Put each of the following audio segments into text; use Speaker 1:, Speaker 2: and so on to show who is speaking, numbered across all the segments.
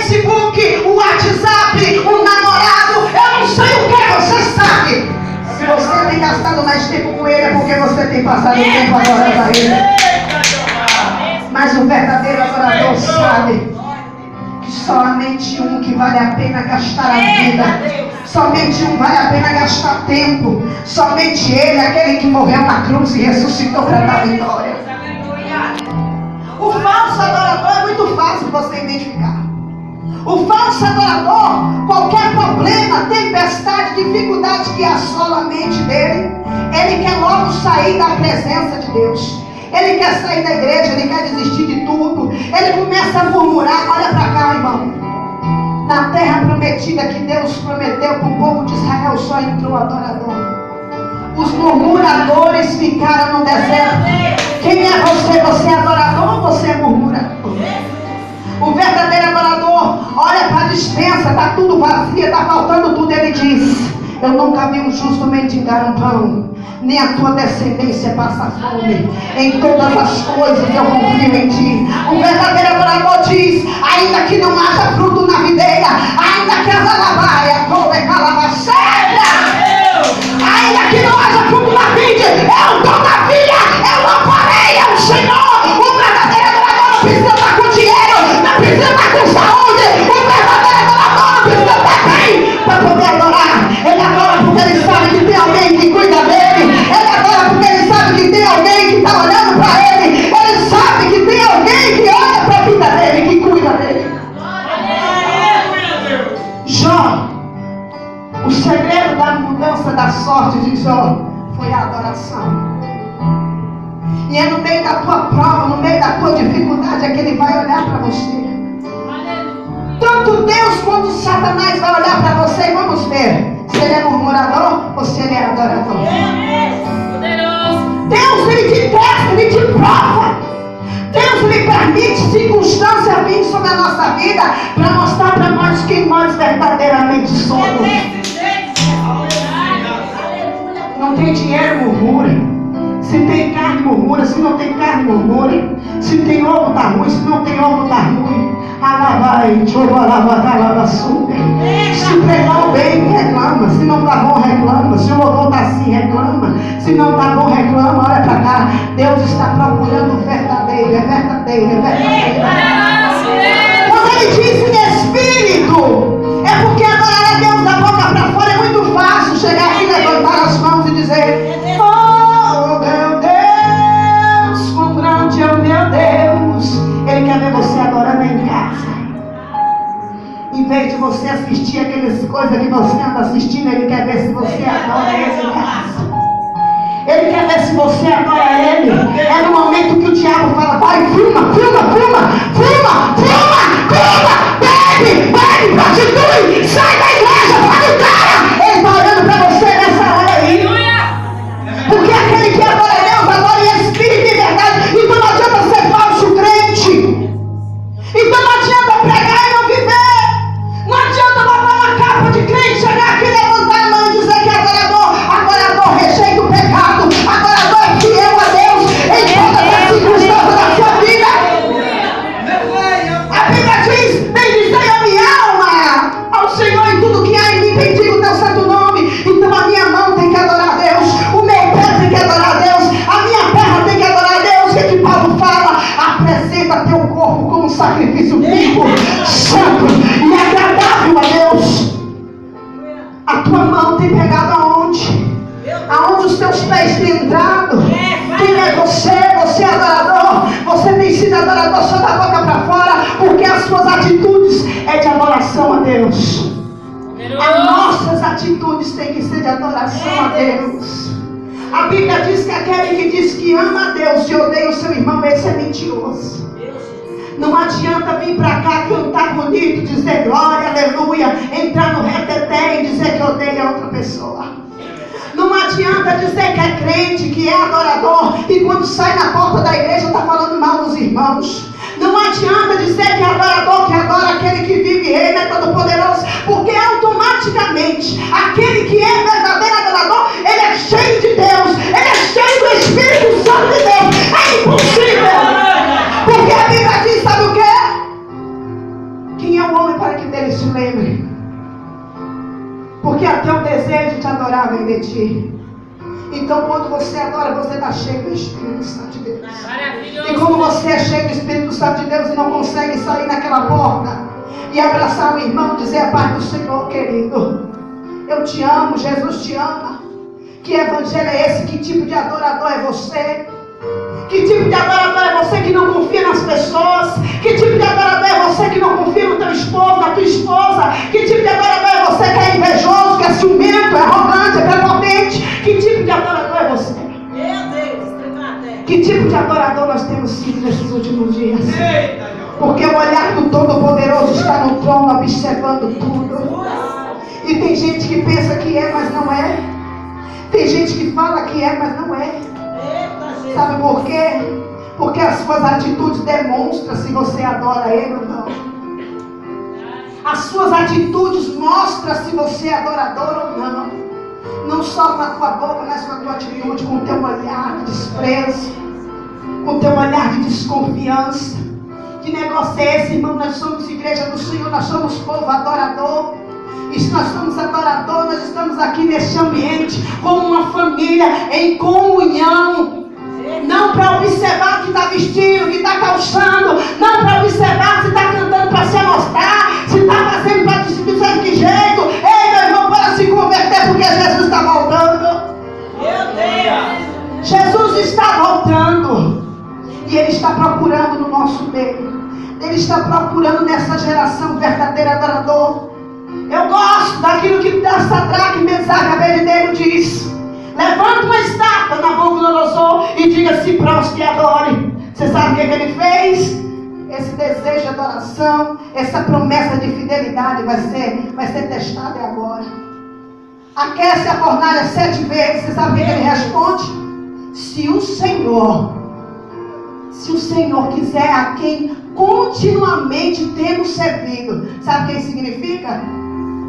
Speaker 1: Facebook, o WhatsApp, o namorado, eu não sei o que você sabe. Se você tem gastado mais tempo com ele, é porque você tem passado tempo adorando a ele. Mas o verdadeiro adorador sabe que somente um que vale a pena gastar a vida, somente um vale a pena gastar tempo, somente ele, aquele que morreu na cruz e ressuscitou para dar vitória. O falso adorador é muito fácil você identificar. O falso adorador, qualquer problema, tempestade, dificuldade que assola a mente dele, ele quer logo sair da presença de Deus. Ele quer sair da igreja, ele quer desistir de tudo. Ele começa a murmurar. Olha para cá, irmão. Na terra prometida que Deus prometeu para o povo de Israel, só entrou adorador. Os murmuradores ficaram no deserto. Quem é você? Você é adorador ou você é murmurador? O verdadeiro adorador olha para a dispensa, está tudo vazio, está faltando tudo. Ele diz: eu nunca vi um justo mendigar um pão, nem a tua descendência passa fome. Em todas as coisas eu confio em ti. O verdadeiro adorador diz: ainda que não haja fruto na videira, ainda que as alabaias come calabacera, ainda que não haja fruto na vide, eu todavia, eu não parei, é o Senhor. O verdadeiro adorador não precisa estar com dinheiro, não precisa estar com saúde. O verdadeiro adorador não precisa estar bem para poder adorar. Ele adora porque ele sabe que tem alguém que cuida dele. Ele adora porque ele sabe que tem alguém que está olhando para ele. Ele sabe que tem alguém que olha para a vida dele, que cuida dele. Jó, o segredo da mudança da sorte de Jó foi a adoração. E é no meio da tua prova, no meio da tua dificuldade, é que ele vai olhar para você. Tanto Deus quanto Satanás vai olhar para você e vamos ver se ele é murmurador ou se ele é adorador. Deus, ele te testa, ele te prova. Deus, ele permite circunstâncias vir sobre a nossa vida para mostrar para nós quem nós verdadeiramente somos. Não tem dinheiro, murmura. Se tem carne, murmura. Se não tem carne, murmura. Se tem ovo, tá ruim. Se não tem ovo, tá ruim. Alabai, chovalava, sube. Se pregou bem, reclama. Se não tá bom, reclama. Se o louvor tá assim, reclama. Se não tá bom, reclama. Olha pra cá. Deus está procurando o verdadeiro. É verdadeiro, é verdadeiro. Quando ele diz em espírito, é porque adorar a Deus da boca pra fora é muito fácil. Chegar aqui, levantar as mãos e dizer: meu Deus, ele quer ver você adorando em casa. Em vez de você assistir aquelas coisas que você anda assistindo, ele quer ver se você adora ele em casa. Ele quer ver se você adora ele. É no momento que o diabo fala: vai, fuma, bebe, prostitui, sai da igreja, vai do cara. Ele está olhando para você nessa hora aí. Porque aquele que adora Deus, adora em espírito e verdade. Então não adianta ser falso crente. Então não adianta pregar e não viver. Não adianta botar uma capa de crente, chegar aqui, levantar a mão e dizer que é adorador rejeita o pecado, adorador é fiel a Deus em todas as circunstâncias da sua vida. A Bíblia diz: bendizei a minha alma ao Senhor em tudo que há em mim, bendiga o teu santo nome. Então a minha mão tem que adorar a Deus, o meu pé tem que adorar a Deus, a minha perna tem que adorar a Deus. O que Paulo fala? Apresenta teu corpo como um sacrifício vivo, santo e agradável a Deus. A tua mão tem pegado aonde? Aonde os teus pés têm entrado? Quem é você? Você é adorador? Você tem sido adorador só da boca para fora, porque as suas atitudes é de adoração a Deus. As nossas atitudes têm que ser de adoração a Deus. A Bíblia diz que aquele que diz que ama a Deus e odeia o seu irmão, esse é mentiroso. Não adianta vir para cá cantar bonito, dizer glória, aleluia, entrar no reteté e dizer que odeia outra pessoa. Não adianta dizer que é crente, que é adorador, e quando sai na porta da igreja está falando mal dos irmãos. Não adianta dizer que é adorador, que adora aquele que vive e reina, é todo poderoso, porque automaticamente aquele que é verdadeiro adorador, ele é cheio de Deus, ele é cheio do Espírito Santo de Deus. É impossível, porque a Bíblia diz, sabe o que? Quem é o homem para que dele se lembre? Porque até o desejo de adorar vem de ti. Então quando você adora, você está cheio do Espírito Santo de Deus. E como você é cheio do Espírito Santo de Deus e não consegue sair naquela porta e abraçar o irmão, dizer a paz do Senhor, querido, eu te amo, Jesus te ama. Que evangelho é esse? Que tipo de adorador é você? Que tipo de adorador é você que não confia nas pessoas? Que tipo de adorador é você que não confia no teu esposo, na tua esposa? Que tipo de adorador é você que é invejoso, que é ciumento, é arrogante, é prepotente? Que tipo de adorador é você?
Speaker 2: Meu Deus,
Speaker 1: que tipo de adorador nós temos sido nesses últimos dias? Porque o olhar do Todo-Poderoso está no trono, observando tudo. E tem gente que pensa que é, mas não é. Tem gente que fala que é, mas não é. Sabe por quê? Porque as suas atitudes demonstram se você adora Ele ou não. As suas atitudes mostram se você é adorador ou não. Não só com a tua boca, mas com a tua atitude, com o teu olhar de desprezo, com o teu olhar de desconfiança. Que negócio é esse, irmão? Nós somos igreja do Senhor, nós somos povo adorador. E se nós somos adoradores, nós estamos aqui neste ambiente como uma família em comunhão. Não para observar o que está vestindo, o que está calçando. Não para observar se está cantando para se amostrar, se está fazendo para dizer de que jeito. Ei, meu irmão, para se converter, porque Jesus está voltando.
Speaker 2: Meu Deus!
Speaker 1: Jesus está voltando. E Ele está procurando no nosso meio. Ele está procurando nessa geração verdadeira adorador. Eu gosto daquilo que Sadraque, Mesaque e Abednego diz. Levanta uma estátua na Nabucodonosor e diga: se prostre e adore. Você sabe o que ele fez? Esse desejo de adoração, essa promessa de fidelidade vai ser testada agora. Aquece a fornalha 7 vezes. Você sabe o que ele responde? Se o Senhor quiser, a quem continuamente temos servido. Sabe o que isso significa?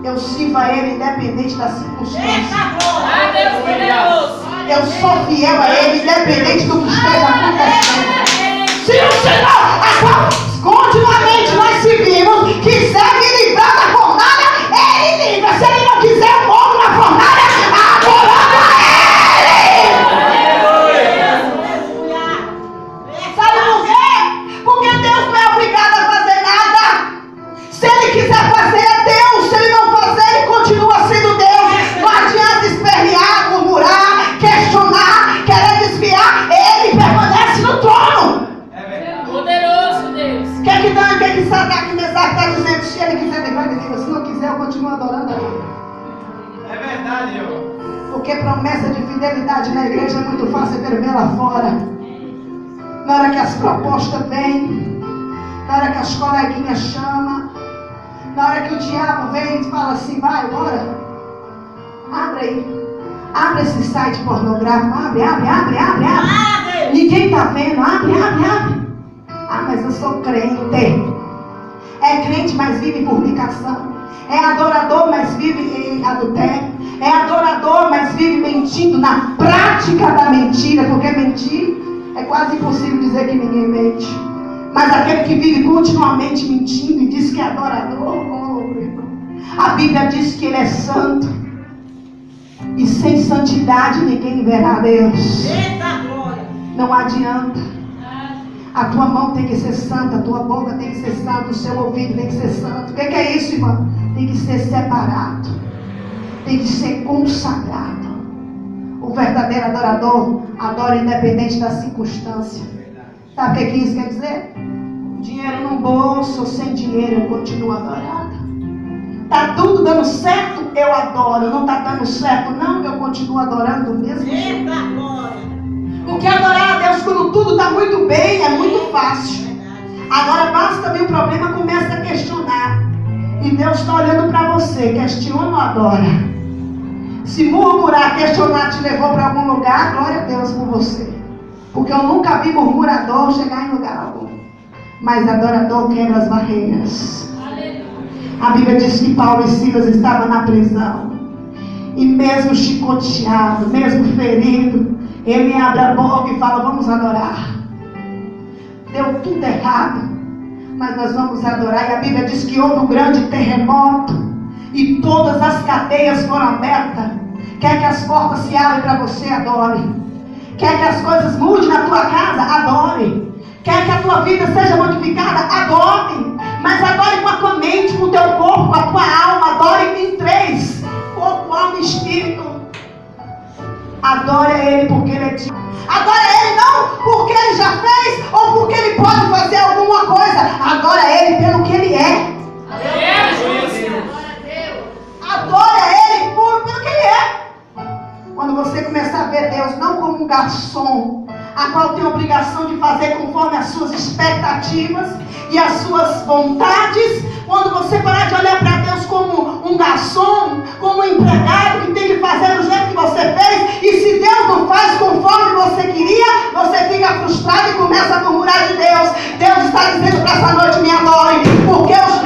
Speaker 1: Eu sirvo a Ele independente das circunstâncias. Eu sou fiel a Ele independente do que esteja acontecendo. Se o Senhor, a qual continuamente nós servimos, quiser me livrar da fornalha, Ele livra. Se Ele não quiser, eu morro na fornalha adorando a Ele. Sabe por quê? Porque Deus não é obrigado a fazer nada. Se Ele quiser fazer, é Deus. Se Ele não fazer, Ele continua sendo Deus. Não adianta espernear, murmurar, questionar, querer desviar. Ele permanece no trono.
Speaker 2: Poderoso Deus.
Speaker 1: O que Sadraque, Mesaque está dizendo? Se Ele quiser, Ele vai dizer. Se não quiser, eu continuo adorando a Ele.
Speaker 3: É verdade, ó.
Speaker 1: Porque promessa de fidelidade na igreja é muito fácil ver lá fora. Na hora que as propostas vêm, na hora que as coleguinhas chamam, na hora que o diabo vem e fala assim: vai, bora, abre aí, abre esse site pornográfico, abre. Ninguém está vendo, abre. Ah, mas eu sou crente. É crente, mas vive em fornicação. É adorador, mas vive em adultério. É adorador, mas vive mentindo na prática da mentira. Porque mentir é quase impossível dizer que ninguém mente. Mas aquele que vive continuamente mentindo e diz que é adorador, meu irmão. A Bíblia diz que ele é santo. E sem santidade ninguém verá Deus.
Speaker 2: Eita glória!
Speaker 1: Não adianta. A tua mão tem que ser santa, a tua boca tem que ser santa, o seu ouvido tem que ser santo. O que é isso, irmão? Tem que ser separado. Tem que ser consagrado. O verdadeiro adorador adora independente da circunstância. Sabe o que isso quer dizer? Dinheiro no bolso ou sem dinheiro, eu continuo adorando. Está tudo dando certo, eu adoro. Não está dando certo, não, eu continuo adorando do mesmo jeito.
Speaker 2: Eita glória!
Speaker 1: Porque adorar a Deus quando tudo está muito bem é muito fácil. Agora basta ver o problema, começa a questionar. E Deus está olhando para você, questiona ou adora? Se murmurar, questionar te levou para algum lugar, glória a Deus por você. Porque eu nunca vi murmurador chegar em lugar algum. Mas adorador quebra as barreiras. A Bíblia diz que Paulo e Silas estavam na prisão. E mesmo chicoteado, mesmo ferido, ele abre a boca e fala: vamos adorar. Deu tudo errado. Mas nós vamos adorar. E a Bíblia diz que houve um grande terremoto e todas as cadeias foram abertas. Quer que as portas se abram para você? Adore. Quer que as coisas mudem na tua casa? Adore. Quer que a tua vida seja modificada? Adore. Mas adore com a tua mente, com o teu corpo, com a tua alma. Adore em três: corpo, alma e espírito. Adore a Ele porque Ele é digno. Adore a Ele não porque Ele já fez ou porque Ele pode fazer alguma coisa. Adore a Ele pelo que Ele é. Adore a Ele pelo que Ele é. Quando você começar a ver Deus não como um garçom, a qual tem a obrigação de fazer conforme as suas expectativas e as suas vontades, quando você parar de olhar para Deus como um garçom, como um empregado que tem que fazer do jeito que você fez, e se Deus não faz conforme você queria, você fica frustrado e começa a murmurar de Deus. Deus está dizendo para essa noite: me adore, porque os